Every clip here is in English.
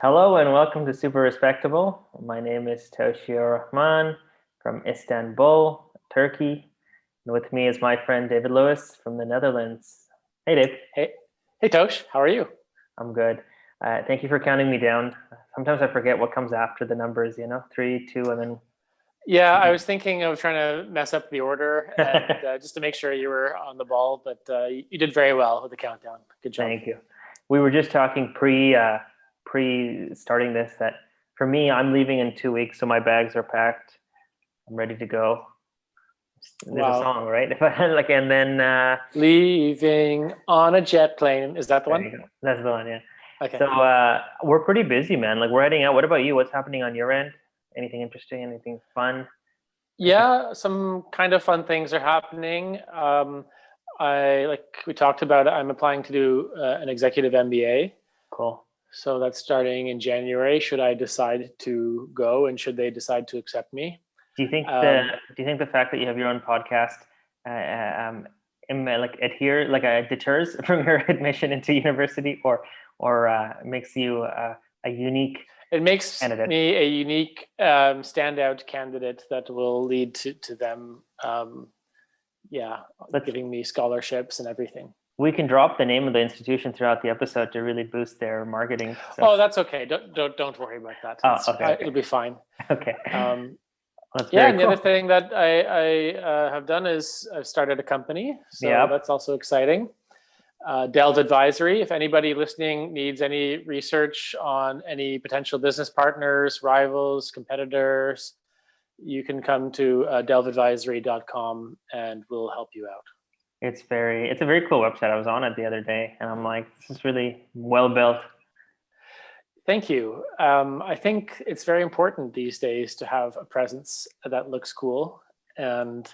Hello and welcome to Super Respectable. My name is Toshio Rahman from Istanbul, Turkey. And with me is my friend David Lewis from the Netherlands. Hey, Dave. Hey, Tosh, how are you? I'm good. Thank you for counting me down. Sometimes I forget what comes after the numbers, three, two, and then. Yeah, I was thinking of trying to mess up the order and just to make sure you were on the ball, but you did very well with the countdown. Good job. Thank you. We were just talking pre starting this that for me, I'm leaving in 2 weeks, so my bags are packed. I'm ready to go. There's Wow. a song, right? And then Leaving on a jet plane. Is that the one? That's the one, yeah. Okay. So we're pretty busy, man. Like we're heading out. What about you? What's happening on your end? Anything interesting? Anything fun? Yeah, some kind of fun things are happening. Like we talked about, I'm applying to do an executive MBA. Cool. So that's starting in January. Should I decide to go, and should they decide to accept me? Do you think the fact that you have your own podcast deters from your admission into university, or makes you a unique? It makes candidate? Me a unique standout candidate that will lead to them, giving me scholarships and everything. We can drop the name of the institution throughout the episode to really boost their marketing. So. Oh, that's okay. Don't worry about that. Okay. It'll be fine. Okay. And cool. the other thing that I have done is I've started a company. So That's also exciting. Delve Advisory. If anybody listening needs any research on any potential business partners, rivals, competitors, you can come to delveadvisory.com and we'll help you out. It's a very cool website. I was on it the other day and I'm like, this is really well built. Thank you. I think it's very important these days to have a presence that looks cool. And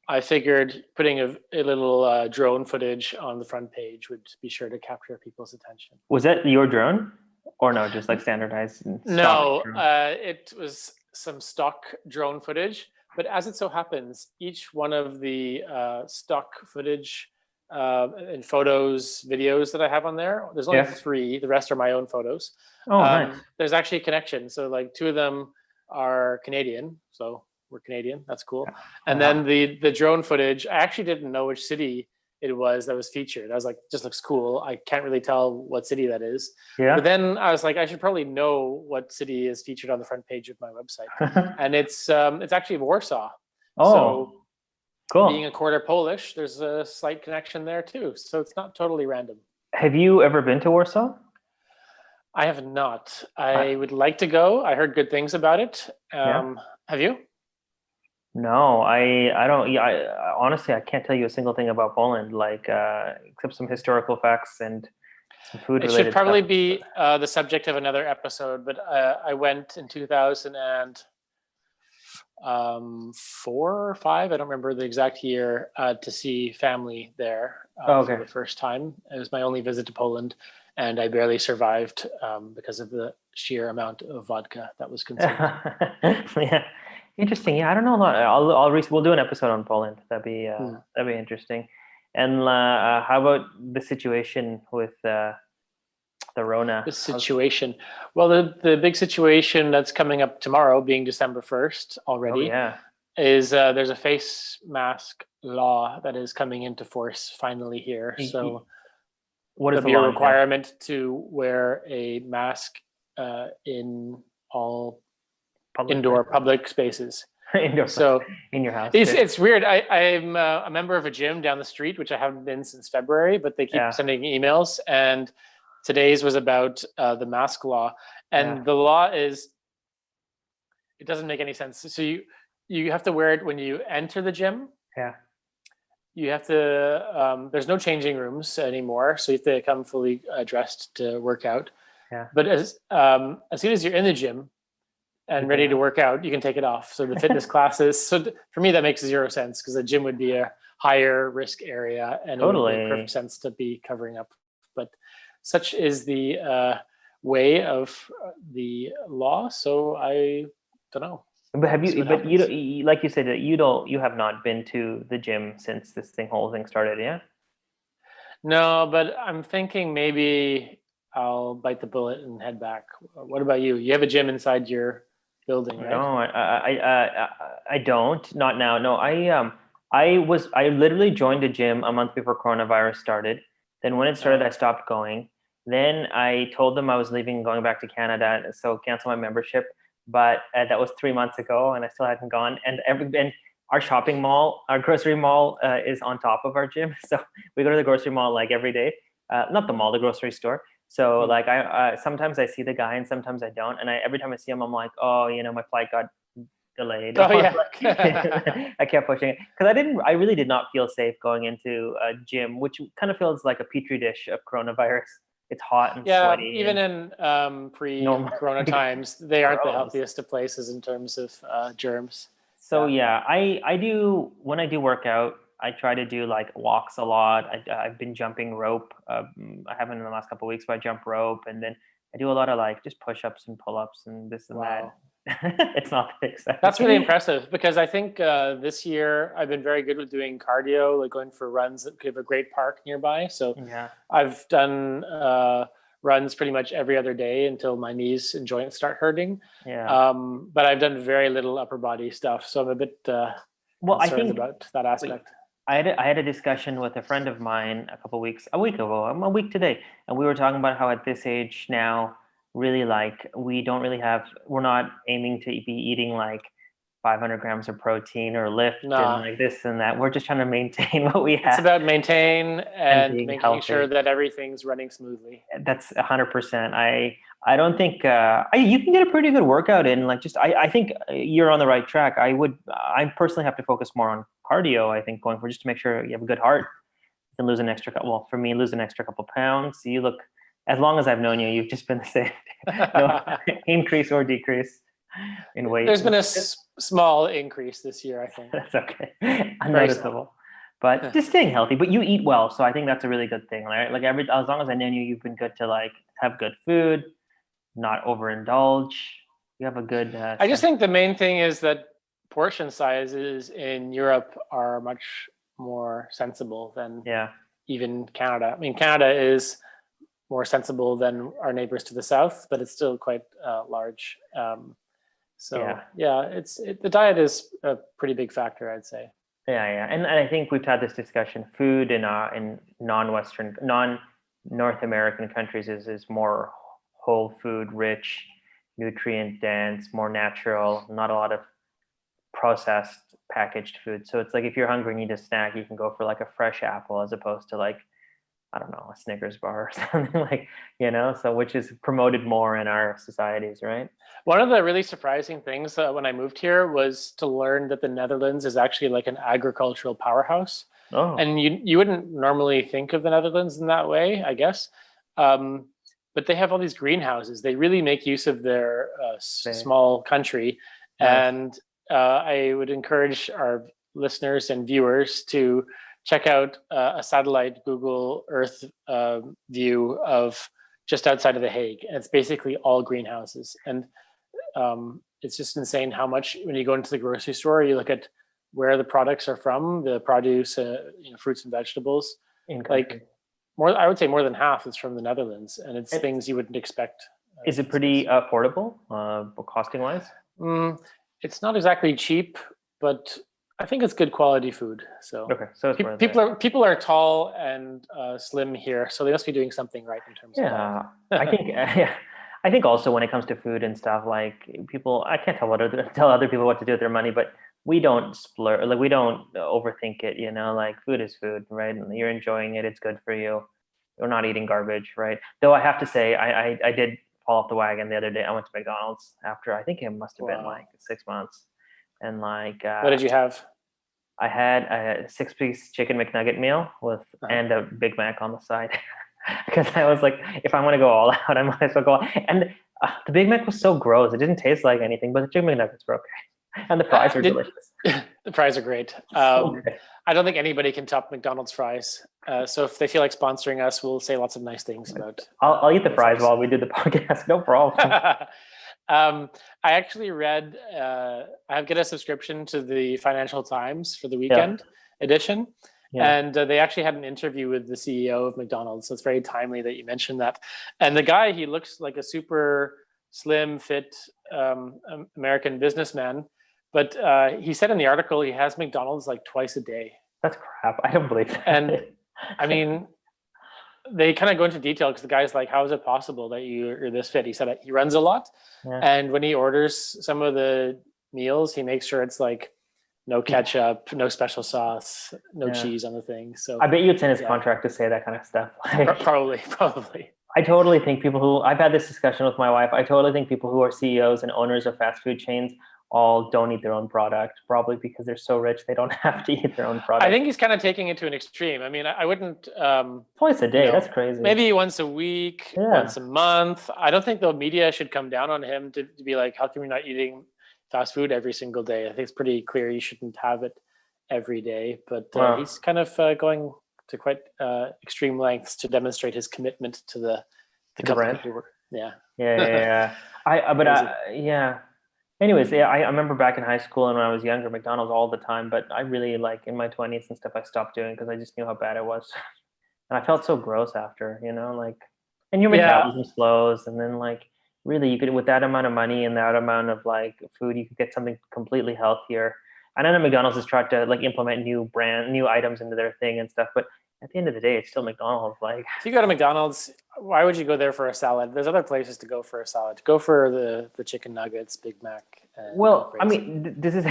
I figured putting a little drone footage on the front page would be sure to capture people's attention. Was that your drone? Or no, just like standardized? No, it was some stock drone footage. But as it so happens, each one of the stock footage and photos, videos that I have on there's only 3. The rest are my own photos. Oh, nice. There's actually a connection. So like 2 of them are Canadian. So we're Canadian. That's cool. And then the drone footage, I actually didn't know which city it was that was featured. I was like, just looks cool. I can't really tell what city that is. Yeah. But then I was like, I should probably know what city is featured on the front page of my website. And it's actually Warsaw. Oh, so cool. Being a quarter Polish, there's a slight connection there too. So it's not totally random. Have you ever been to Warsaw? I have not. I would like to go. I heard good things about it. Have you? No, I don't. Honestly, I can't tell you a single thing about Poland, except some historical facts and some food. It should probably be the subject of another episode. But I went in 2004 or 5. I don't remember the exact year to see family there for the first time. It was my only visit to Poland, and I barely survived because of the sheer amount of vodka that was consumed. Yeah. Interesting. Yeah, I don't know a lot. We'll do an episode on Poland. That'd be interesting. And how about the situation with the Rona? The situation. Well, the big situation that's coming up tomorrow, being December 1st already, is there's a face mask law that is coming into force finally here. So what is there'll be a requirement to wear a mask in all indoor public spaces. So in your house. It's weird. I'm a member of a gym down the street, which I haven't been since February, but they keep sending emails. And today's was about the mask law. And the law is, it doesn't make any sense. So you have to wear it when you enter the gym. Yeah. You have to, there's no changing rooms anymore. So you have to come fully dressed to work out. Yeah. But as soon as you're in the gym, and ready to work out, you can take it off. So the fitness classes. So for me, that makes 0 sense because the gym would be a higher risk area, and it would make perfect sense to be covering up. But such is the way of the law. So I don't know. But have you? But you, like you said, that you have not been to the gym since this whole thing started, yeah? No, but I'm thinking maybe I'll bite the bullet and head back. What about you? You have a gym inside your building, right? No, I don't. Not now. No, I literally joined a gym a month before coronavirus started. Then when it started, I stopped going. Then I told them I was leaving, going back to Canada, so cancel my membership. But that was 3 months ago, and I still hadn't gone. And our shopping mall, our grocery mall, is on top of our gym, so we go to the grocery mall like every day. Not the mall, the grocery store. So like I sometimes I see the guy and sometimes I don't. And every time I see him, I'm like, oh, my flight got delayed. Oh yeah. I kept pushing it because I really did not feel safe going into a gym, which kind of feels like a petri dish of coronavirus. It's hot and sweaty. Even in pre-corona times, they aren't the healthiest of places in terms of germs. So I do, when I do workout, I try to do like walks a lot. I've been jumping rope. I haven't in the last couple of weeks, but I jump rope, and then I do a lot of like just push-ups and pull-ups and this and that. It's not that exciting. That's really impressive because I think this year I've been very good with doing cardio, like going for runs that have a great park nearby. So I've done runs pretty much every other day until my knees and joints start hurting. But I've done very little upper body stuff, so I'm a bit concerned about that aspect. I had a discussion with a friend of mine a week ago, a week today, and we were talking about how at this age now, really like we're not aiming to be eating like 500 grams of protein or lift and like this and that. We're just trying to maintain what we have. It's about maintain and making healthy. Sure that everything's running smoothly. That's 100%. I don't think you can get a pretty good workout in. Like I think you're on the right track. I personally have to focus more on cardio. I think going for just to make sure you have a good heart. You can lose an extra couple pounds. You look, as long as I've known you, you've just been the same. No increase or decrease in weight. There's been a small increase this year, I think. That's okay. Unnoticeable. But just staying healthy. But you eat well, so I think that's a really good thing, right? Like as long as I know you, you've been good to like have good food, not overindulge. You have a good. I just think the main thing is that portion sizes in Europe are much more sensible than even Canada. I mean, Canada is more sensible than our neighbors to the south, but it's still quite large. The diet is a pretty big factor, I'd say. And I think we've had this discussion. Food in non-North American countries is more whole food rich, nutrient dense, more natural, not a lot of processed packaged food. So it's like if you're hungry and need a snack, you can go for like a fresh apple as opposed to like, I don't know, a Snickers bar or something like, so which is promoted more in our societies, right? One of the really surprising things when I moved here was to learn that the Netherlands is actually like an agricultural powerhouse. And you wouldn't normally think of the Netherlands in that way, I guess. But they have all these greenhouses. They really make use of their small country. Nice. And I would encourage our listeners and viewers to check out a satellite Google Earth view of just outside of The Hague. And it's basically all greenhouses. And it's just insane how much, when you go into the grocery store, you look at where the products are from, the produce, fruits and vegetables. I would say more than half is from the Netherlands. And it's things you wouldn't expect. Is it pretty affordable, costing wise? It's not exactly cheap, but I think it's good quality food. So people are tall and slim here, so they must be doing something right in terms of that. I think also when it comes to food and stuff, like I can't tell other people what to do with their money, but we don't splurge, like we don't overthink it. Like food is food, right? And you're enjoying it; it's good for you. You're not eating garbage, right? Though I have to say, I did fall off the wagon the other day. I went to McDonald's after I think it must have been like 6 months. And like, what did you have? I had a 6-piece chicken McNugget meal and a Big Mac on the side because I was like, if I want to go all out, I might as well go all. And the Big Mac was so gross; it didn't taste like anything. But the chicken McNuggets were okay, and the fries were delicious. The fries are great. I don't think anybody can top McDonald's fries. So if they feel like sponsoring us, we'll say lots of nice things about. I'll eat the fries while we do the podcast. No problem. I actually read, I get a subscription to the Financial Times for the weekend edition. And they actually had an interview with the CEO of McDonald's. So it's very timely that you mentioned that. And the guy, he looks like a super slim, fit American businessman. But he said in the article he has McDonald's like twice a day. That's crap. I don't believe that. And I mean, they kind of go into detail because the guy's like, how is it possible that you're this fit? He said he runs a lot. Yeah. And when he orders some of the meals, he makes sure it's like no ketchup, no special sauce, no cheese on the thing. So I bet you it's in his contract to say that kind of stuff. Like, probably. I totally think I've had this discussion with my wife. I totally think people who are CEOs and owners of fast food chains all don't eat their own product, probably because they're so rich they don't have to eat their own product. I think he's kind of taking it to an extreme. I mean, I wouldn't twice a day. That's crazy. Maybe once a week, once a month. I don't think the media should come down on him to be like, how come you're not eating fast food every single day? I think it's pretty clear you shouldn't have it every day. But he's kind of going to quite extreme lengths to demonstrate his commitment to the company. Yeah. Anyways, I remember back in high school and when I was younger, McDonald's all the time. But I really, like, in my 20s and stuff, I stopped doing because I just knew how bad it was. And I felt so gross after, like, and your metabolism slows. And then, like, really, you could, with that amount of money and that amount of, like, food, you could get something completely healthier. I know McDonald's has tried to, like, implement new items into their thing and stuff. But at the end of the day, it's still McDonald's. Like, if you go to McDonald's, why would you go there for a salad? There's other places to go for a salad. Go for the chicken nuggets, Big Mac. Well, I mean, this is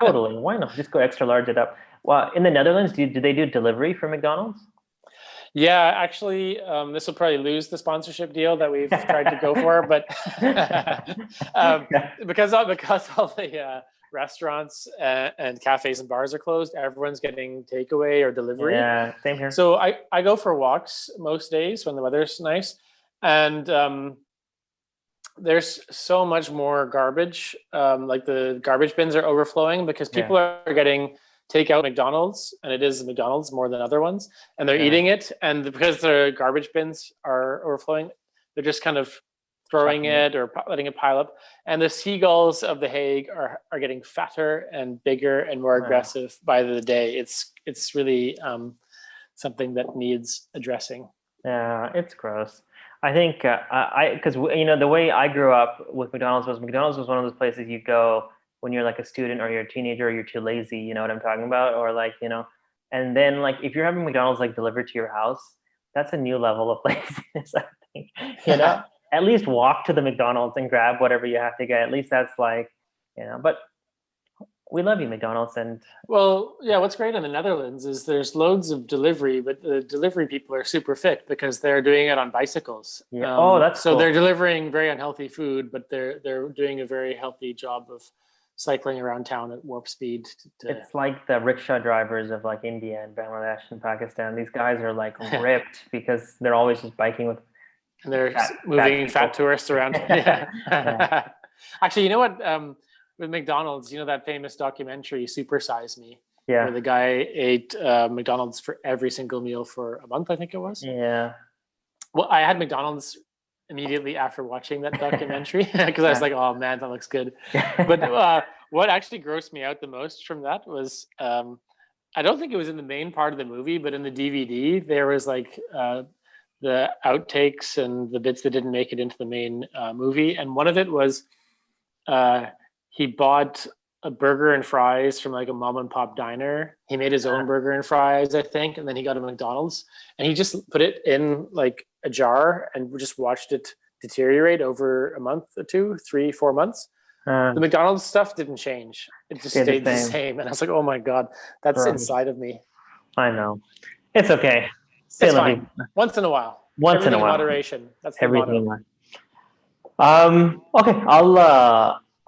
totally. Why not just go extra large it up? Well, in the Netherlands, do they do delivery for McDonald's? Yeah, actually, this will probably lose the sponsorship deal that we've tried to go for, but because all the restaurants and cafes and bars are closed, everyone's getting takeaway or delivery. Yeah, same here. So I go for walks most days when the weather's nice, and there's so much more garbage. Like the garbage bins are overflowing because people are getting takeout McDonald's, and it is McDonald's more than other ones, and they're eating it, and because the garbage bins are overflowing, they're just kind of throwing it or letting it pile up, and the seagulls of The Hague are getting fatter and bigger and more aggressive by the day. It's really something that needs addressing. Yeah, it's gross. I think because the way I grew up with McDonald's was one of those places you go when you're like a student or you're a teenager or you're too lazy, you know what I'm talking about? Or like, and then like if you're having McDonald's like delivered to your house, that's a new level of laziness, I think. At least walk to the McDonald's and grab whatever you have to get. At least that's like, but we love you, McDonald's. And well, yeah, what's great in the Netherlands is there's loads of delivery, but the delivery people are super fit because they're doing it on bicycles. Yeah. That's so cool. They're delivering very unhealthy food, but they're doing a very healthy job of cycling around town at warp speed. It's like the rickshaw drivers of like India and Bangladesh and Pakistan. These guys are like ripped because they're always just biking with. And they're moving fat tourists around. Yeah. Actually, you know what? With McDonald's, that famous documentary, Super Size Me, where the guy ate McDonald's for every single meal for a month, I think it was. Yeah. Well, I had McDonald's immediately after watching that documentary because I was like, oh man, that looks good. But what actually grossed me out the most from that was, I don't think it was in the main part of the movie, but in the DVD, there was like the outtakes and the bits that didn't make it into the main movie. And one of it was he bought a burger and fries from like a mom and pop diner. He made his own burger and fries, I think, and then he got a McDonald's and he just put it in like a jar and just watched it deteriorate over a month or 2, 3, 4 months. The McDonald's stuff didn't change. It just stayed the same. And I was like, oh my God, that's inside of me. I know. It's okay. It's fine. Once in a while. Everything in moderation. That's the everything. motto. Okay.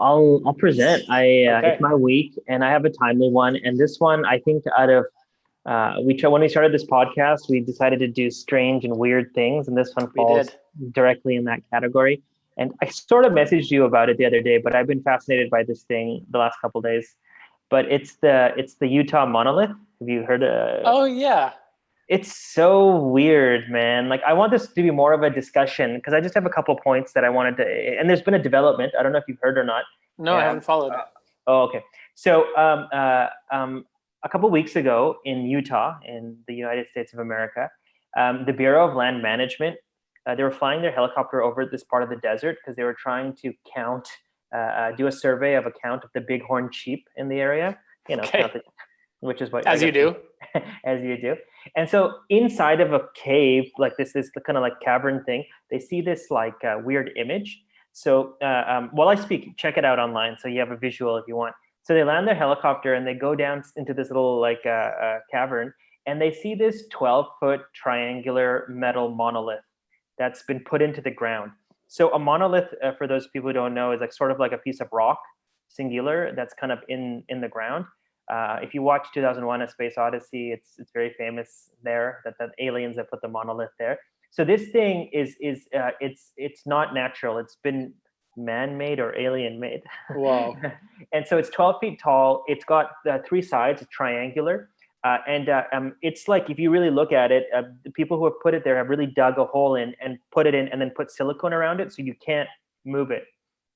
I'll present. It's my week, and I have a timely one. And this one, I think, out of when we started this podcast, we decided to do strange and weird things, and this one falls directly in that category. And I sort of messaged you about it the other day, but I've been fascinated by this thing the last couple of days. But it's the Utah Monolith. Have you heard of? Oh yeah. It's so weird, man. Like, I want this to be more of a discussion because I just have a couple points that I wanted to, and there's been a development. I don't know if you've heard or not. No, I haven't followed. Oh, okay. So a couple weeks ago in Utah, in the United States of America, the Bureau of Land Management, they were flying their helicopter over this part of the desert because they were trying to do a survey of a count of the bighorn sheep in the area. Count it, which is what as you do. as you do. And so inside of a cave, like this kind of like cavern thing, they see this like weird image. So while I speak, check it out online so you have a visual if you want. So they land their helicopter and they go down into this little like cavern, and they see this 12-foot triangular metal monolith that's been put into the ground. So a monolith, for those people who don't know, is like sort of like a piece of rock, singular, that's kind of in the ground. If you watch 2001: A Space Odyssey, it's very famous there that the aliens that put the monolith there. So this thing it's not natural. It's been man-made or alien-made. Wow. And so it's 12 feet tall. It's got three sides, it's triangular. It's like, if you really look at it, the people who have put it there have really dug a hole in and put it in and then put silicone around it so you can't move it.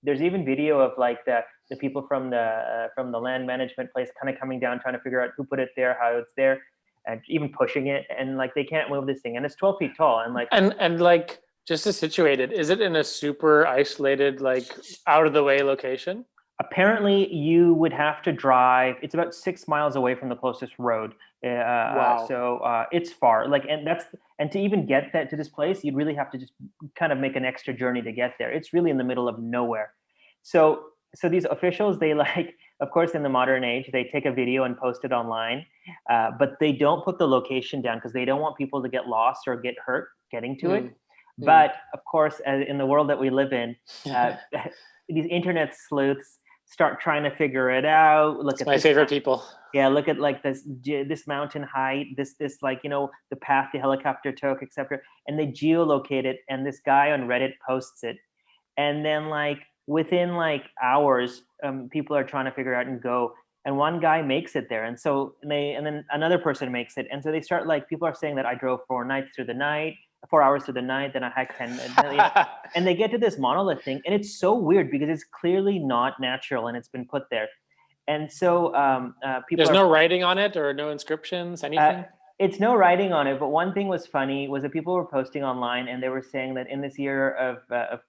There's even video of like the people from the land management place kind of coming down, trying to figure out who put it there, how it's there, and even pushing it. And like, they can't move this thing. And it's 12 feet tall. And like, and like, just to situate it, is it in a super isolated, like out of the way location? Apparently, you would have to drive. It's about 6 miles away from the closest road. Wow. So it's far. Like, and to even get that to this place, you'd really have to just kind of make an extra journey to get there. It's really in the middle of nowhere. So these officials, they like, of course, in the modern age, they take a video and post it online, but they don't put the location down because they don't want people to get lost or get hurt getting to it. But of course, in the world that we live in, these internet sleuths start trying to figure it out. Look at my favorite people. Yeah, look at like this mountain height, this like, the path the helicopter took, etc. And they geolocate it, and this guy on Reddit posts it, and then like within like hours, people are trying to figure out and go. And one guy makes it there, and then another person makes it, and so they start like, people are saying that I drove 4 hours through the night, then I hiked 10, and they get to this monolith thing, and it's so weird because it's clearly not natural, and it's been put there. And so people. There's no writing on it or no inscriptions, anything. It's no writing on it, but one thing was funny was that people were posting online, and they were saying that in this year of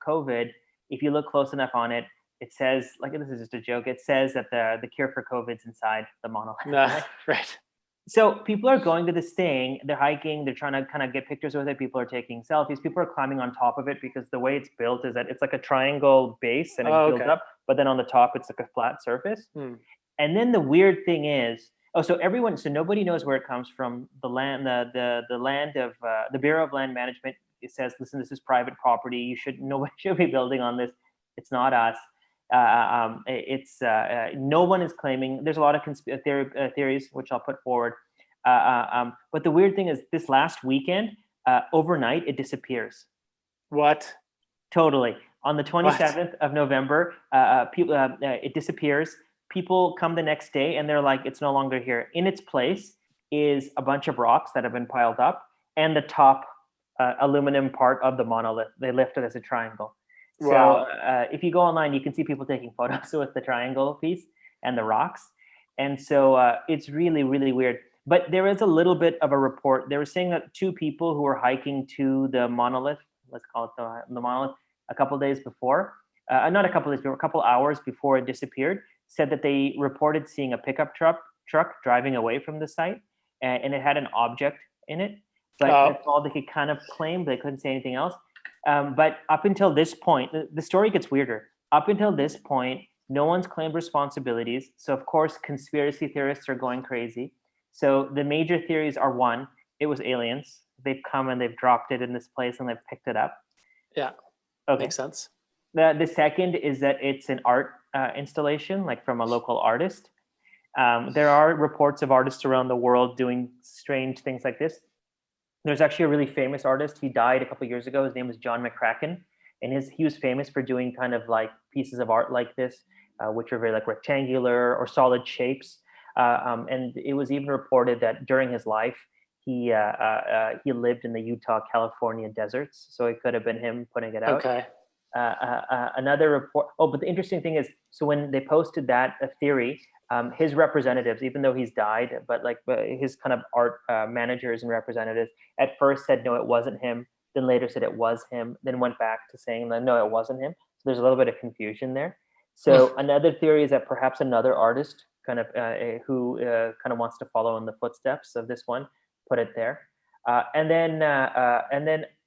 COVID, if you look close enough on it, it says, like, this is just a joke, it says that the cure for COVID's inside the monolith. Right. So people are going to this thing, they're hiking, they're trying to kind of get pictures with it, people are taking selfies, people are climbing on top of it because the way it's built is that it's like a triangle base and it builds up, but then on the top it's like a flat surface. And then the weird thing is, so nobody knows where it comes from. The land, the land of the Bureau of Land Management, it says, listen, this is private property. Nobody should be building on this. It's not us. No one is claiming. There's a lot of theories which I'll put forward. But the weird thing is, this last weekend, overnight, it disappears. What? Totally. On the 27th of November, it disappears. People come the next day and they're like, it's no longer here. In its place is a bunch of rocks that have been piled up, and the top aluminum part of the monolith. They left it as a triangle. Wow. So if you go online, you can see people taking photos with the triangle piece and the rocks. And so it's really, really weird. But there is a little bit of a report. They were saying that 2 people who were hiking to the monolith, let's call it the monolith, a couple days before, not a couple days before, a couple hours before it disappeared, said that they reported seeing a pickup truck driving away from the site, and it had an object in it. But that's all they could kind of claim. They couldn't say anything else. But up until this point, the story gets weirder. Up until this point, no one's claimed responsibilities. So of course, conspiracy theorists are going crazy. So the major theories are, 1, it was aliens. They've come and they've dropped it in this place and they've picked it up. Yeah. Okay. Makes sense. The second is that it's an art installation, like from a local artist. There are reports of artists around the world doing strange things like this. There's actually a really famous artist. He died a couple of years ago. His name was John McCracken, and he was famous for doing kind of like pieces of art like this, which are very like rectangular or solid shapes. And it was even reported that during his life, he lived in the Utah, California deserts. So it could have been him putting it out. Okay. another report. Oh, but the interesting thing is, so when they posted that theory, his representatives, even though he's died, but like his kind of art managers and representatives at first said, no, it wasn't him. Then later said it was him. Then went back to saying, no, it wasn't him. So there's a little bit of confusion there. So another theory is that perhaps another artist kind of who kind of wants to follow in the footsteps of this one put it there. And then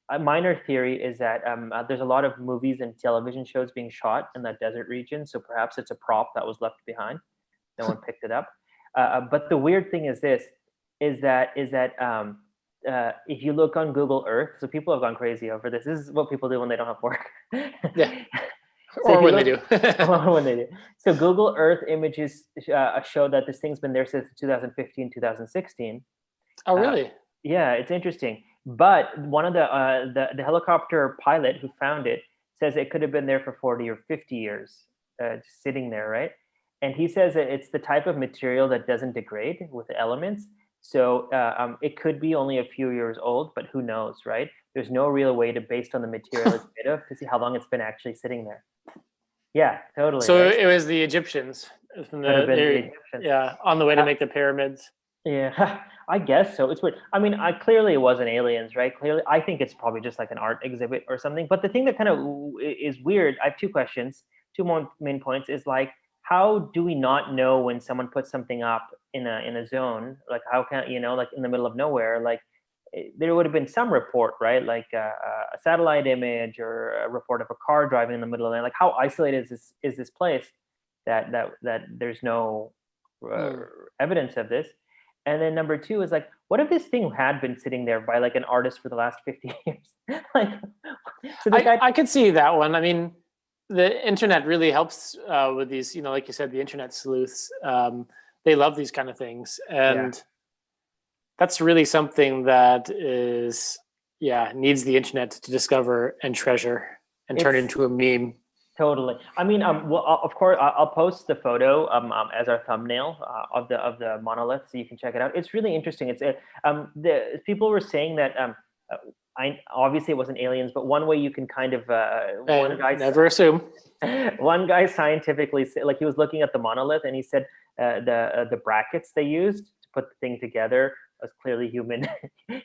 a minor theory is that there's a lot of movies and television shows being shot in that desert region. So perhaps it's a prop that was left behind. No one picked it up. But the weird thing is this, is that if you look on Google Earth, so people have gone crazy over this. This is what people do when they don't have work. Yeah. So or when they do. or when they do. So Google Earth images show that this thing's been there since 2015, 2016. Oh, really? Yeah, it's interesting. But one of the helicopter pilot who found it says it could have been there for 40 or 50 years, just sitting there, right? And he says that it's the type of material that doesn't degrade with the elements. So it could be only a few years old, but who knows, right? There's no real way to, based on the material it's made of, to see how long it's been actually sitting there. Yeah, totally. So right? it was the Egyptians. From Could have been the Egyptians. Yeah, on the way to make the pyramids. Yeah, I guess so. It's weird. I mean, clearly it wasn't aliens, right? Clearly, I think it's probably just like an art exhibit or something. But the thing that kind of is weird, I have two questions, two more main points, is like, how do we not know when someone puts something up in a zone? Like, how can, like in the middle of nowhere, like there would have been some report, right? Like a satellite image or a report of a car driving in the middle of the night. Like, how isolated is this place that there's no evidence of this? And then number two is like, what if this thing had been sitting there by like an artist for the last 50 years? Like, so I could see that one. I mean, the internet really helps with these, like you said, the internet sleuths. They love these kind of things. And that's really something that is, needs the internet to discover and treasure and turn into a meme. Totally. I mean, well, of course, I'll post the photo as our thumbnail of the monolith, so you can check it out. It's really interesting. It's the people were saying that obviously it wasn't aliens, but one way you can kind of one guy never assume. One guy scientifically said, like, he was looking at the monolith and he said the brackets they used to put the thing together was clearly human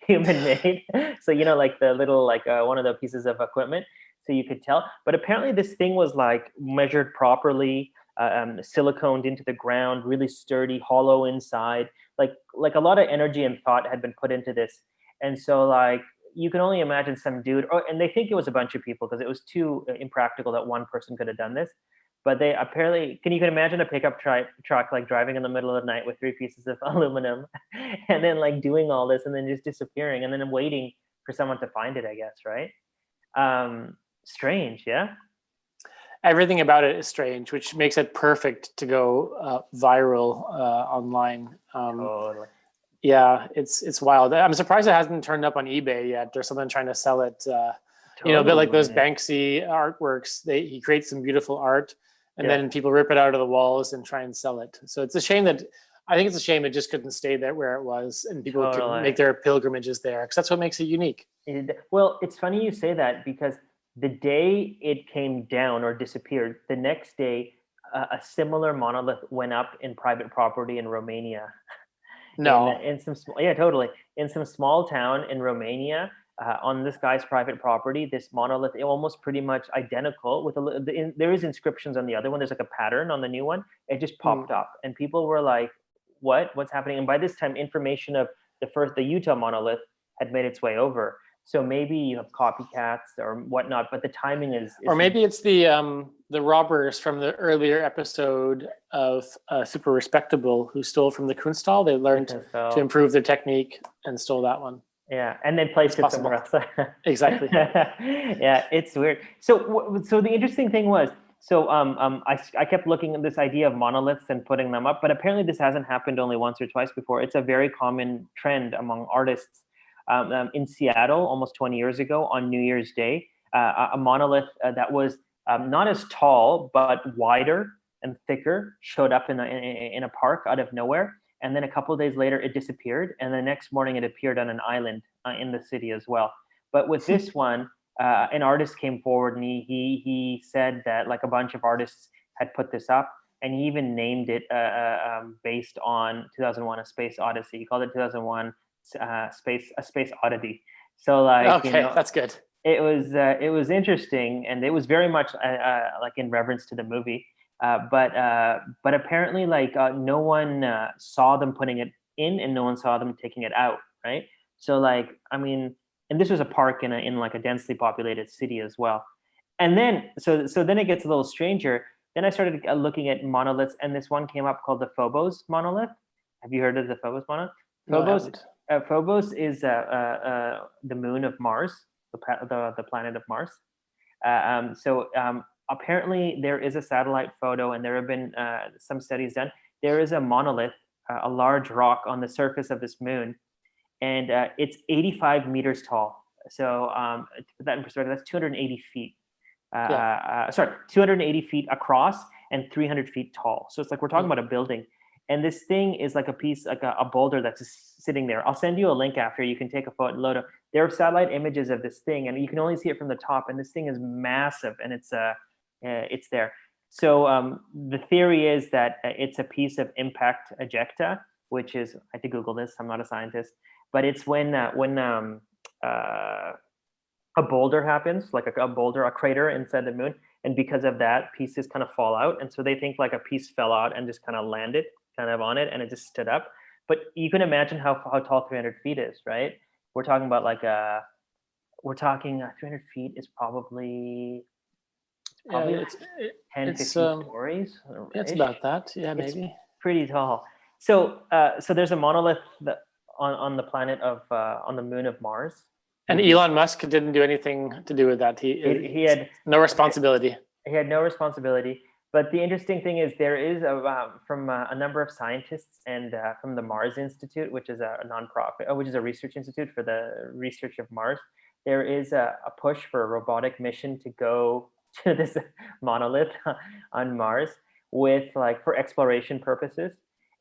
made. So like the little one of the pieces of equipment. So you could tell, but apparently this thing was like measured properly, siliconed into the ground, really sturdy, hollow inside. Like a lot of energy and thought had been put into this, and so like you can only imagine some dude. And they think it was a bunch of people because it was too impractical that one person could have done this. But they apparently you can imagine a pickup truck like driving in the middle of the night with 3 pieces of aluminum, and then like doing all this and then just disappearing and then waiting for someone to find it, I guess, right? Strange, yeah. Everything about it is strange, which makes it perfect to go viral online. Totally. Yeah, it's wild. I'm surprised it hasn't turned up on eBay yet. There's someone trying to sell it. Totally. A bit like those Banksy artworks. He creates some beautiful art, and then people rip it out of the walls and try and sell it. So it's a shame that it just couldn't stay there where it was, and people could make their pilgrimages there, because that's what makes it unique. Well, it's funny you say that, because the day it came down or disappeared, the next day, a similar monolith went up in private property in Romania. No, in some totally, in some small town in Romania, on this guy's private property, this monolith, almost pretty much identical with there is inscriptions on the other one. There's like a pattern on the new one. It just popped up, and people were like, "What's happening?" And by this time, information of the Utah monolith had made its way over. So maybe you have copycats or whatnot, but the timing is or maybe it's the robbers from the earlier episode of Super Respectable who stole from the Kunsthal. They learned to improve their technique and stole that one. Yeah, and then placed it somewhere else. Exactly. Yeah, it's weird. So the interesting thing was, I kept looking at this idea of monoliths and putting them up, but apparently this hasn't happened only once or twice before. It's a very common trend among artists. In Seattle, almost 20 years ago, on New Year's Day, a monolith that was not as tall but wider and thicker showed up in a park out of nowhere. And then a couple of days later, it disappeared. And the next morning, it appeared on an island in the city as well. But with this one, an artist came forward and he said that like a bunch of artists had put this up, and he even named it based on 2001: A Space Odyssey. He called it 2001 Space Oddity. So like, okay, that's good. It was interesting, and it was very much like in reverence to the movie. But apparently, like no one saw them putting it in, and no one saw them taking it out, right? So like, I mean, and this was a park in like a densely populated city as well. And then so then it gets a little stranger. Then I started looking at monoliths, and this one came up called the Phobos Monolith. Have you heard of the Phobos Monolith? Phobos. No, Phobos is the moon of Mars, the planet of Mars. Apparently there is a satellite photo, and there have been some studies done. There is a monolith, a large rock on the surface of this moon, and it's 85 meters tall. So to put that in perspective, that's 280 feet. 280 feet across and 300 feet tall. So it's like we're talking about a building. And this thing is like a piece, like a boulder that's just sitting there. I'll send you a link after. You can take a photo and load it. There are satellite images of this thing, and you can only see it from the top. And this thing is massive, and it's there. So the theory is that it's a piece of impact ejecta, which is, I had to Google this. I'm not a scientist, but it's when a boulder happens, like a boulder, a crater inside the moon, and because of that, pieces kind of fall out, and so they think like a piece fell out and just kind of landed kind of on it, and it just stood up. But you can imagine how tall 300 feet is, right? We're talking about like 300 feet is probably 10, 15 stories. It's about that, yeah, maybe. It's pretty tall. So there's a monolith on the planet of on the moon of Mars. And Elon Musk didn't do anything to do with that. He had no responsibility. He had no responsibility. But the interesting thing is there is from a number of scientists and from the Mars Institute, which is a nonprofit, which is a research institute for the research of Mars. There is a push for a robotic mission to go to this monolith on Mars with like for exploration purposes.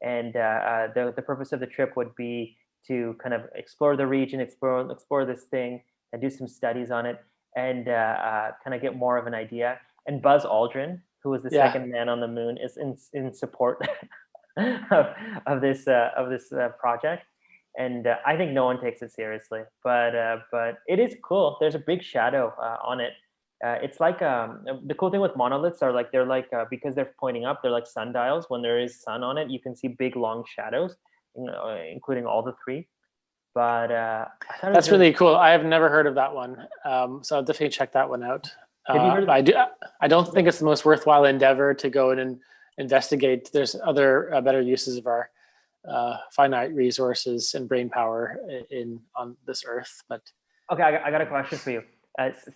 And the purpose of the trip would be to kind of explore the region, explore this thing, and do some studies on it, and kind of get more of an idea. And Buzz Aldrin, who was the second man on the moon, is in support of this project. And I think no one takes it seriously, but it is cool. There's a big shadow on it. It's like the cool thing with monoliths are like they're like because they're pointing up, they're like sundials. When there is sun on it, you can see big long shadows, including all the three. But that's really cool. I have never heard of that one, so I'll definitely check that one out. Have you heard of I don't think it's the most worthwhile endeavor to go in and investigate. There's other better uses of our finite resources and brain power on this earth. But okay, I got a question for you.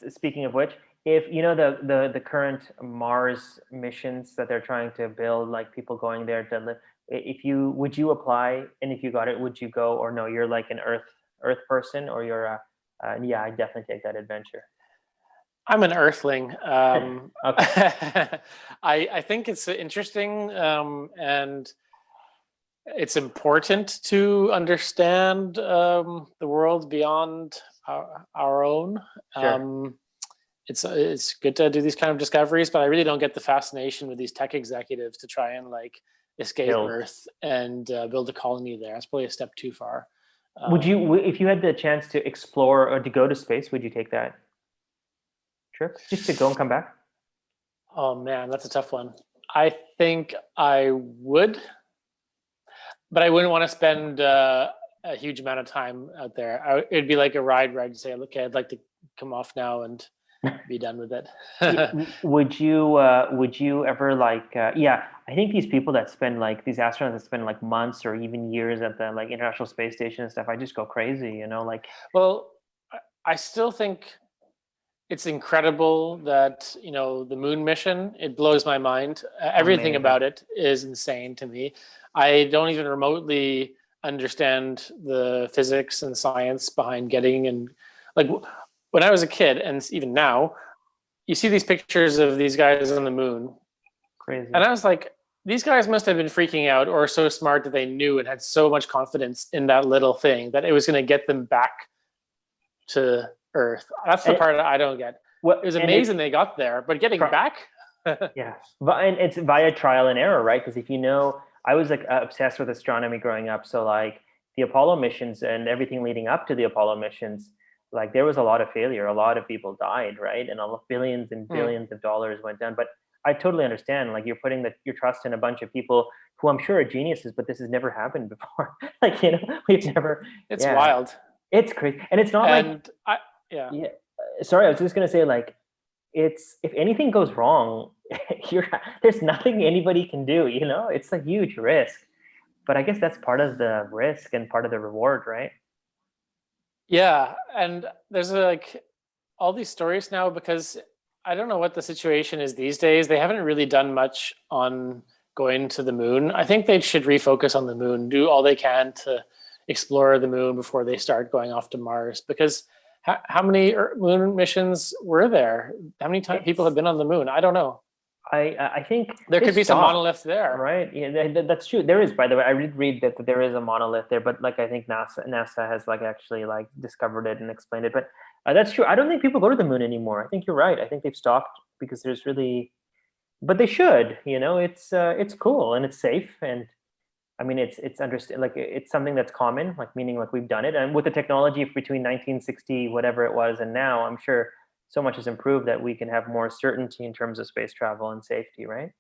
Speaking of which, if you know the current Mars missions that they're trying to build, like people going there to live, would you apply? And if you got it, would you go, or no? You're like an Earth person, or you're yeah, I definitely take that adventure. I'm an Earthling. Okay. I think it's interesting, and it's important to understand the world beyond our own. Sure. It's good to do these kind of discoveries, but I really don't get the fascination with these tech executives to try and like escape Earth and build a colony there. That's probably a step too far. Would you, if you had the chance to explore or to go to space, would you take that trip just to go and come back? Oh man, that's a tough one. I think I would, but I wouldn't want to spend a huge amount of time out there. It'd be like a ride where I'd say, okay, I'd like to come off now and be done with it. Would you ever like yeah, I think these people that spend like these astronauts that spend like months or even years at the like International Space Station and stuff, I just go crazy, like. Well, I still think it's incredible that the moon mission, it blows my mind. Everything about it is insane to me. I don't even remotely understand the physics and science behind getting, and like when I was a kid, and even now, you see these pictures of these guys on the moon. Crazy. And I was like, these guys must have been freaking out, or so smart that they knew and had so much confidence in that little thing that it was going to get them back to Earth. That's the part I don't get. Well, it was amazing they got there, but getting back. Yeah, and it's via trial and error, right? Because if you know, I was like obsessed with astronomy growing up. So like the Apollo missions and everything leading up to the Apollo missions, like there was a lot of failure. A lot of people died, right? And billions and billions of dollars went down. But I totally understand. Like you're putting your trust in a bunch of people who I'm sure are geniuses, but this has never happened before. Like we've never. It's wild. It's crazy, and it's not yeah. Sorry, I was just gonna say like. It's if anything goes wrong, there's nothing anybody can do. It's a huge risk, but I guess that's part of the risk and part of the reward, right? Yeah, and there's all these stories now because I don't know what the situation is these days. They haven't really done much on going to the moon. I think they should refocus on the moon, do all they can to explore the moon before they start going off to Mars, because how many moon missions were there? How many times people have been on the moon? I don't know. I think there could be some monolith there, right? Yeah, that's true. There is, by the way. I did read that there is a monolith there, but I think NASA has actually discovered it and explained it. But that's true. I don't think people go to the moon anymore. I think you're right. I think they've stopped because there's really, but they should. It's cool and it's safe, and I mean, it's understand it's something that's common, meaning we've done it, and with the technology between 1960 whatever it was and now, I'm sure so much has improved that we can have more certainty in terms of space travel and safety, right?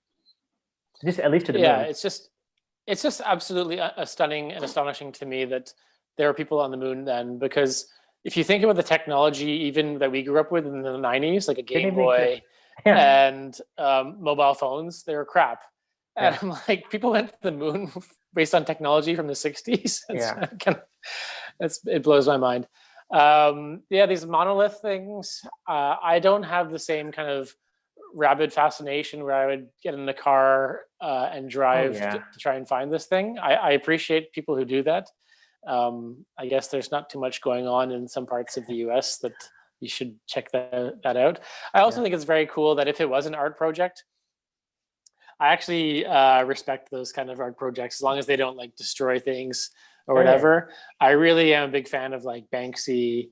Just at least to the moon. It's just absolutely stunning and astonishing to me that there are people on the moon then, because if you think about the technology even that we grew up with in the 90s, like a Game Boy and mobile phones, they were crap. And I'm like, people went to the moon based on technology from the 60s. It blows my mind. These monolith things, I don't have the same kind of rabid fascination where I would get in the car and drive to try and find this thing. I appreciate people who do that. I guess there's not too much going on in some parts of the US that you should check that out. I also think it's very cool that if it was an art project, I actually respect those kind of art projects as long as they don't destroy things or whatever. I really am a big fan of Banksy,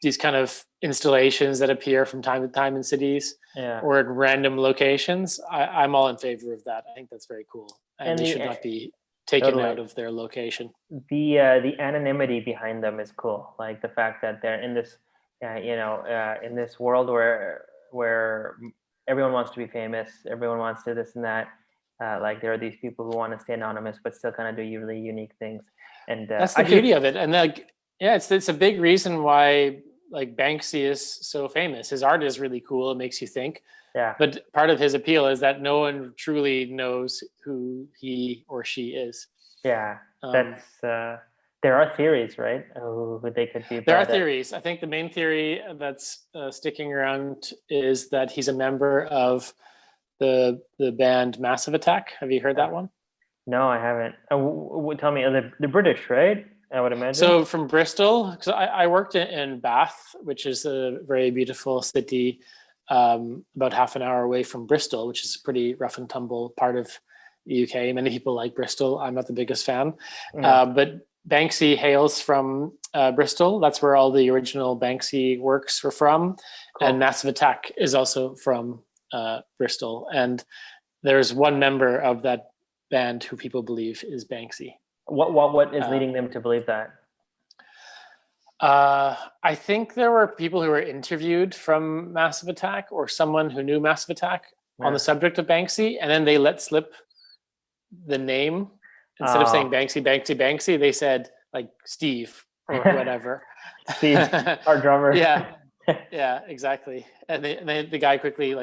these kind of installations that appear from time to time in cities or at random locations. I'm all in favor of that. I think that's very cool, and they should not be taken out of their location. The anonymity behind them is cool. Like the fact that they're in this, in this world where everyone wants to be famous, everyone wants to this and that. There are these people who want to stay anonymous but still kind of do really unique things. And that's the beauty of it. And it's a big reason why Banksy is so famous. His art is really cool. It makes you think. Yeah. But part of his appeal is that no one truly knows who he or she is. Yeah. That's there are theories, right? Who they could be. There are theories. I think the main theory that's sticking around is that he's a member of the band Massive Attack. Have you heard that one? No, I haven't. Tell me, the British, right? I would imagine. So from Bristol, because I worked in Bath, which is a very beautiful city, about half an hour away from Bristol, which is a pretty rough and tumble part of the UK. Many people like Bristol. I'm not the biggest fan, but Banksy hails from Bristol. That's where all the original Banksy works were from. Cool. And Massive Attack is also from Bristol. And there's one member of that band who people believe is Banksy. What is leading them to believe that? I think there were people who were interviewed from Massive Attack or someone who knew Massive Attack on the subject of Banksy, and then they let slip the name. Instead of saying Banksy, they said Steve or whatever. Steve, our drummer. Yeah, exactly. And the guy quickly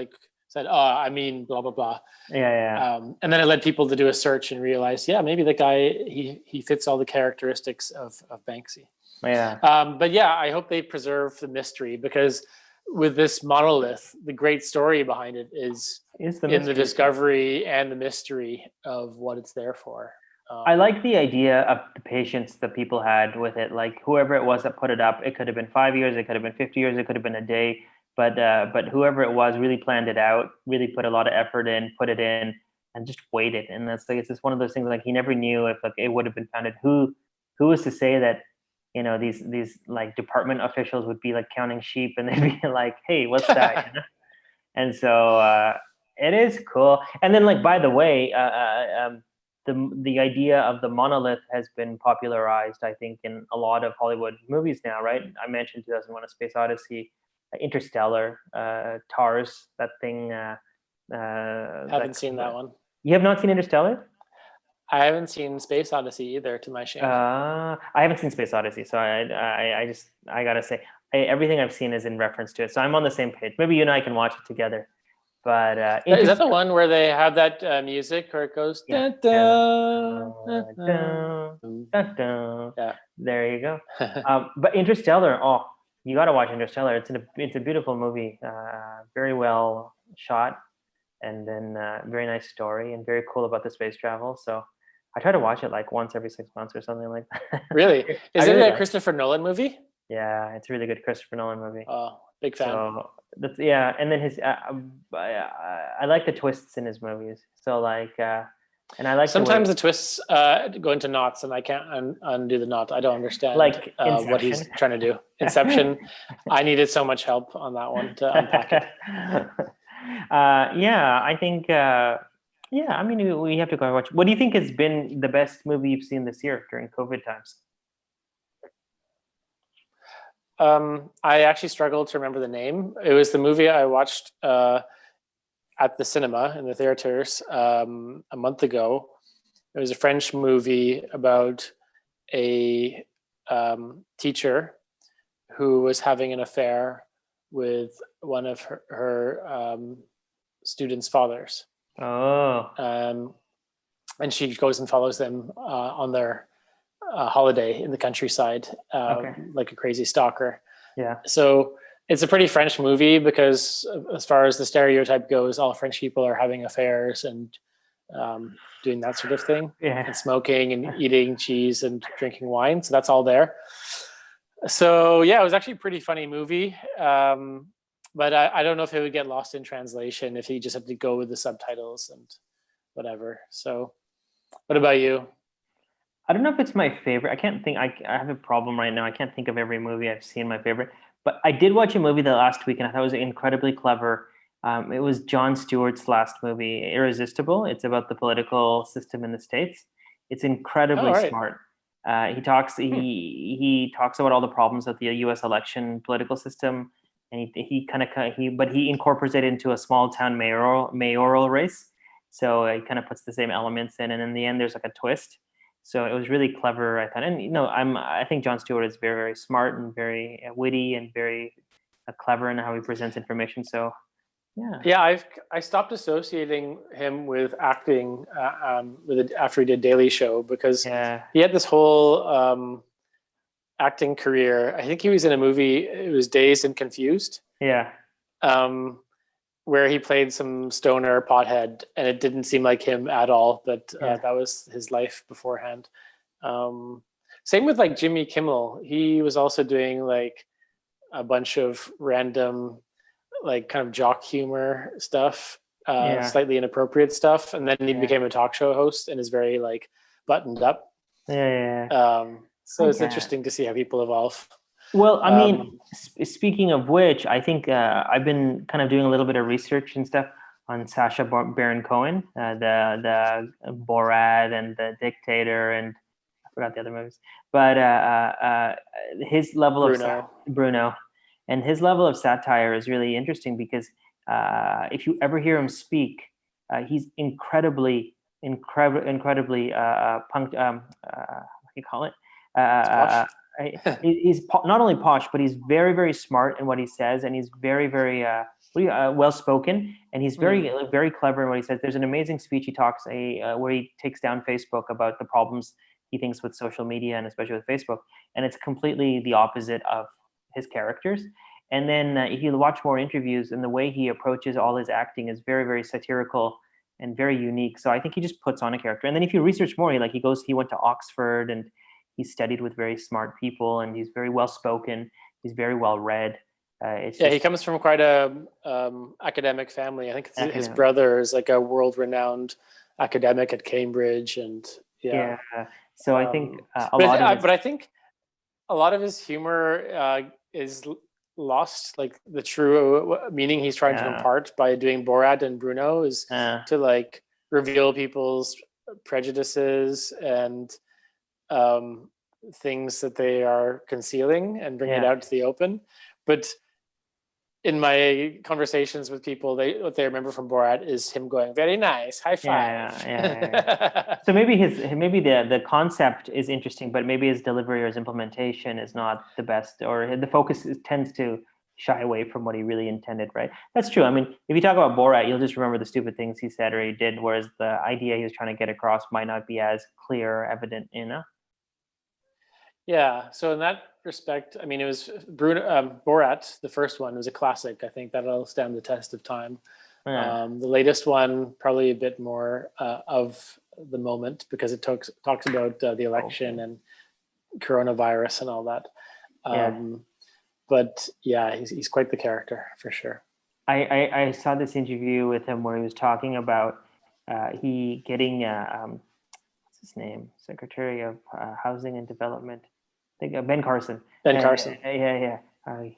said, I mean, blah, blah, blah. Yeah. And then it led people to do a search and realize, maybe the guy, he fits all the characteristics of Banksy. Yeah. But I hope they preserve the mystery, because with this monolith, the great story behind it is in the discovery and the mystery of what it's there for. I like the idea of the patience that people had with it. Like whoever it was that put it up, it could have been 5 years, it could have been 50 years, it could have been a day. But whoever it was really planned it out, really put a lot of effort in, put it in, and just waited. And that's it's just one of those things. He never knew if it would have been founded. Who is to say that these like department officials would be like counting sheep, and they'd be like, "Hey, what's that?" And so it is cool. And then, like, by the way, the idea of the monolith has been popularized, I think, in a lot of Hollywood movies now, right? I mentioned 2001: A Space Odyssey, Interstellar, TARS, that thing. Haven't seen that one. You have not seen Interstellar? I haven't seen Space Odyssey either, to my shame. I haven't seen Space Odyssey, so I gotta say, everything I've seen is in reference to it. So I'm on the same page. Maybe you and I can watch it together. But is that the one where they have that music where it goes? Yeah. Dun, dun, dun, dun. Yeah. There you go. But Interstellar, you got to watch Interstellar. It's a beautiful movie, very well shot, and then very nice story, and very cool about the space travel. So I try to watch it like once every 6 months or something like that. Really? Is it a Christopher Nolan movie? Yeah, it's a really good Christopher Nolan movie. Oh, big fan. So and then his I like the twists in his movies. So like, and I like sometimes the twists go into knots, and I can't undo the knot. I don't understand like what he's trying to do. Inception, I needed so much help on that one to unpack it. I think. I mean, we have to go watch. What do you think has been the best movie you've seen this year during COVID times? I actually struggled to remember the name. It was the movie I watched at the cinema in the theaters a month ago. It was a French movie about a teacher who was having an affair with one of her students' fathers. Oh. And she goes and follows them on their holiday in the countryside, like a crazy stalker. Yeah. So it's a pretty French movie because, as far as the stereotype goes, all French people are having affairs and doing that sort of thing, and smoking and eating cheese and drinking wine. So that's all there. So yeah, it was actually a pretty funny movie. But I don't know if it would get lost in translation if he just had to go with the subtitles and whatever. So what about you? I don't know if it's my favorite. I can't think. I have a problem right now. I can't think of every movie I've seen my favorite. But I did watch a movie the last week, and I thought it was incredibly clever. It was Jon Stewart's last movie, Irresistible. It's about the political system in the States. It's incredibly smart. He talks about all the problems of the U.S. election political system, and he incorporates it into a small town mayoral race. So he kind of puts the same elements in, and in the end, there's like a twist. So it was really clever, I thought. And I think Jon Stewart is very, very smart and very witty and very clever in how he presents information. So yeah, I stopped associating him with acting after he did Daily Show, because he had this whole acting career. I think he was in a movie. It was Dazed and Confused. Yeah. Where he played some stoner pothead, and it didn't seem like him at all, but that was his life beforehand. Same with like Jimmy Kimmel. He was also doing like a bunch of random, like kind of jock humor stuff, slightly inappropriate stuff. And then he became a talk show host and is very like buttoned up. So it's interesting to see how people evolve. Well, I mean, speaking of which, I think I've been kind of doing a little bit of research and stuff on Sasha Baron Cohen, the Borat and the Dictator, and I forgot the other movies. But his level of Bruno, and his level of satire is really interesting because if you ever hear him speak, he's incredibly what do you call it? He's not only posh, but he's very, very smart in what he says, and he's very, very well spoken, and he's very, very clever in what he says. There's an amazing speech he talks where he takes down Facebook about the problems he thinks with social media, and especially with Facebook, and it's completely the opposite of his characters. And then if you watch more interviews, and the way he approaches all his acting is very, very satirical and very unique. So I think he just puts on a character. And then if you research more, he went to Oxford, and he studied with very smart people, and he's very well spoken. He's very well read. He comes from quite a academic family. I think his brother is like a world-renowned academic at Cambridge, and So I think but I think a lot of his humor is lost. Like the true meaning he's trying to impart by doing Borat and Bruno is to like reveal people's prejudices and things that they are concealing and bring it out to the open. But in my conversations with people, what they remember from Borat is him going, "Very nice, high five." So maybe the concept is interesting, but maybe his delivery or his implementation is not the best, or the focus tends to shy away from what he really intended, right? That's true. I mean, if you talk about Borat, you'll just remember the stupid things he said or he did, whereas the idea he was trying to get across might not be as clear or evident, you know? Yeah. So in that respect, I mean, it was Borat, the first one, was a classic. I think that'll stand the test of time. The latest one, probably a bit more of the moment because it talks about the election and coronavirus and all that. But yeah, he's quite the character for sure. I saw this interview with him where he was talking about he getting what's his name, Secretary of Housing and Development. I think Ben Carson. Ben Carson. Yeah.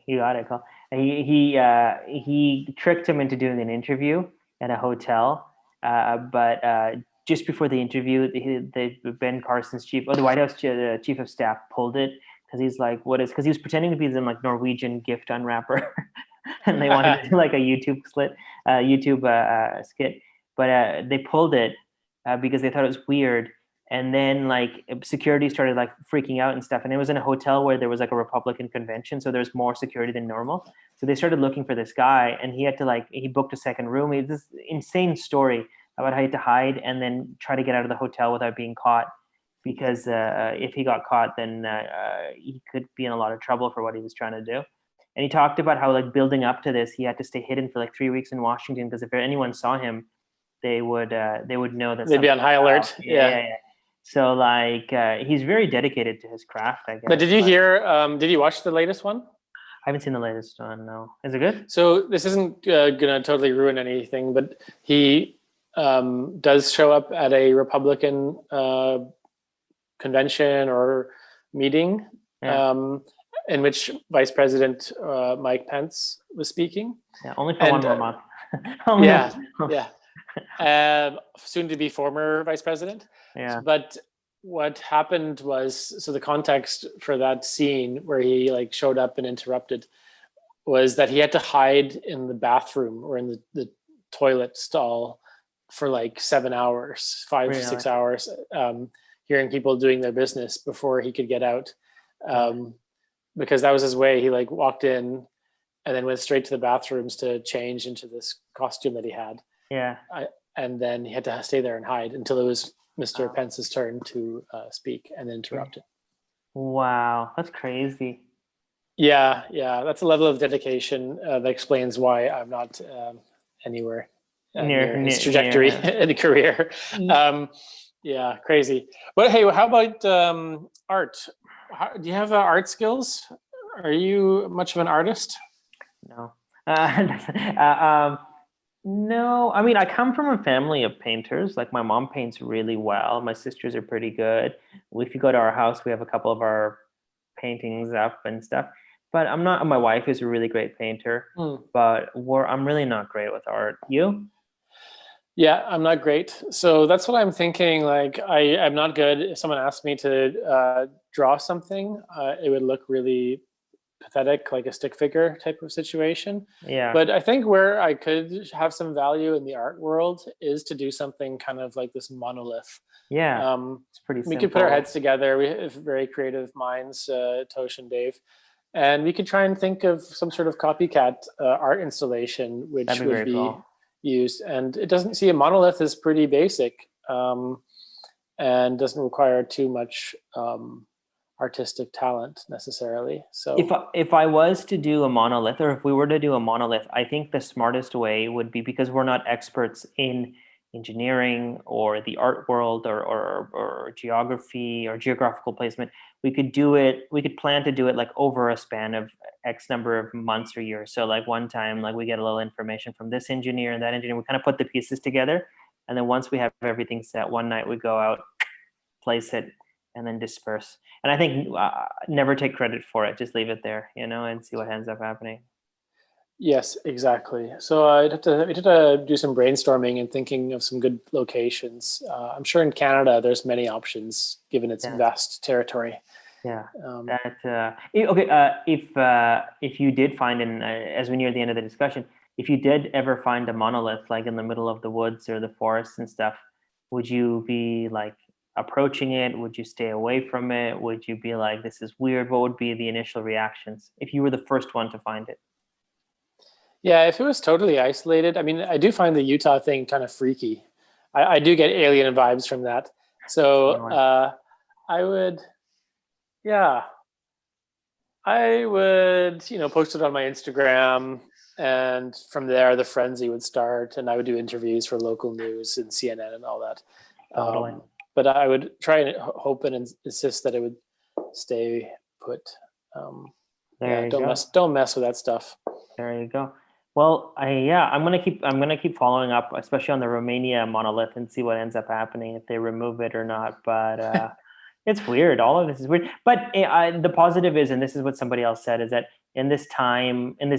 You got it, Carl. He tricked him into doing an interview at a hotel, but just before the interview, the Ben Carson's the White House chief of staff pulled it because he's like, what is? Because he was pretending to be some like Norwegian gift unwrapper, and they wanted to do like a YouTube skit, but they pulled it because they thought it was weird. And then like security started like freaking out and stuff. And it was in a hotel where there was like a Republican convention. So there's more security than normal. So they started looking for this guy and he had to he booked a second room. It's this insane story about how he had to hide and then try to get out of the hotel without being caught. Because if he got caught, then he could be in a lot of trouble for what he was trying to do. And he talked about how like building up to this, he had to stay hidden for like 3 weeks in Washington because if anyone saw him, they would know that they'd be on high alert. Yeah. So like he's very dedicated to his craft, I guess. But did you hear? Did you watch the latest one? I haven't seen the latest one. No, is it good? So this isn't gonna totally ruin anything, but he does show up at a Republican convention or meeting in which Vice President Mike Pence was speaking. Yeah, only for 1 more month. Soon to be former vice president. Yeah. But what happened was, so the context for that scene where he like showed up and interrupted was that he had to hide in the bathroom or in the toilet stall for like 7 hours, 5 to 6 hours, hearing people doing their business before he could get out. Because that was his way. He like walked in and then went straight to the bathrooms to change into this costume that he had. Yeah. And then he had to stay there and hide until it was Mr. Pence's turn to speak and then interrupt it. Wow, that's crazy. Yeah, that's a level of dedication that explains why I'm not anywhere near his trajectory in the career. Yeah, crazy. But hey, how about art? Do you have art skills? Are you much of an artist? No. No, I mean, I come from a family of painters. Like my mom paints really well. My sisters are pretty good. If you go to our house, we have a couple of our paintings up and stuff. But I'm not. My wife is a really great painter, but I'm really not great with art. You? Yeah, I'm not great. So that's what I'm thinking. Like, I'm not good. If someone asked me to draw something, it would look really pathetic, like a stick figure type of situation. Yeah. But I think where I could have some value in the art world is to do something kind of like this monolith. Yeah. It's pretty simple. We could put our heads together. We have very creative minds, Tosh and Dave. And we could try and think of some sort of copycat art installation, which would be cool. Used. And it doesn't see a monolith is pretty basic and doesn't require too much artistic talent necessarily. So if I was to do a monolith, or if we were to do a monolith, I think the smartest way would be, because we're not experts in engineering or the art world or geography or geographical placement, we could plan to do it like over a span of X number of months or years. So like one time, like we get a little information from this engineer and that engineer, we kind of put the pieces together. And then once we have everything set, one night we go out, place it, and then disperse. And I think never take credit for it. Just leave it there, and see what ends up happening. Yes, exactly. So we'd have to do some brainstorming and thinking of some good locations. I'm sure in Canada there's many options given its vast territory. Yeah. If you did find, as we near the end of the discussion, if you did ever find a monolith like in the middle of the woods or the forests and stuff, would you be like approaching it? Would you stay away from it? Would you be like, this is weird? What would be the initial reactions if you were the first one to find it? Yeah, if it was totally isolated, I mean, I do find the Utah thing kind of freaky. I do get alien vibes from that. So I would, yeah, I would, post it on my Instagram, and from there the frenzy would start, and I would do interviews for local news and CNN and all that. Totally. But I would try and hope and insist that it would stay put. Don't mess with that stuff. There you go. Well, I'm gonna keep following up, especially on the Romania monolith, and see what ends up happening if they remove it or not. But it's weird. All of this is weird. But the positive is, and this is what somebody else said, is that in this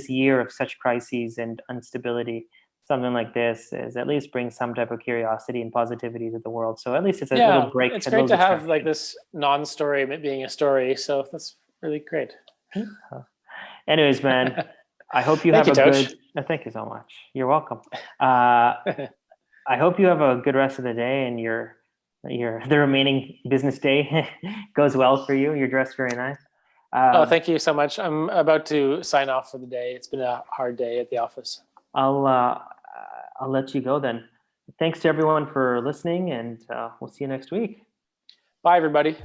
year of such crises and instability, something like this is at least brings some type of curiosity and positivity to the world. So at least it's a little break. It's great to have like this non-story being a story. So that's really great. Anyways, man. I hope you have a good. Thank you so much. You're welcome. I hope you have a good rest of the day, and the remaining business day goes well for you. You're dressed very nice. Thank you so much. I'm about to sign off for the day. It's been a hard day at the office. I'll let you go then. Thanks to everyone for listening, and we'll see you next week. Bye, everybody.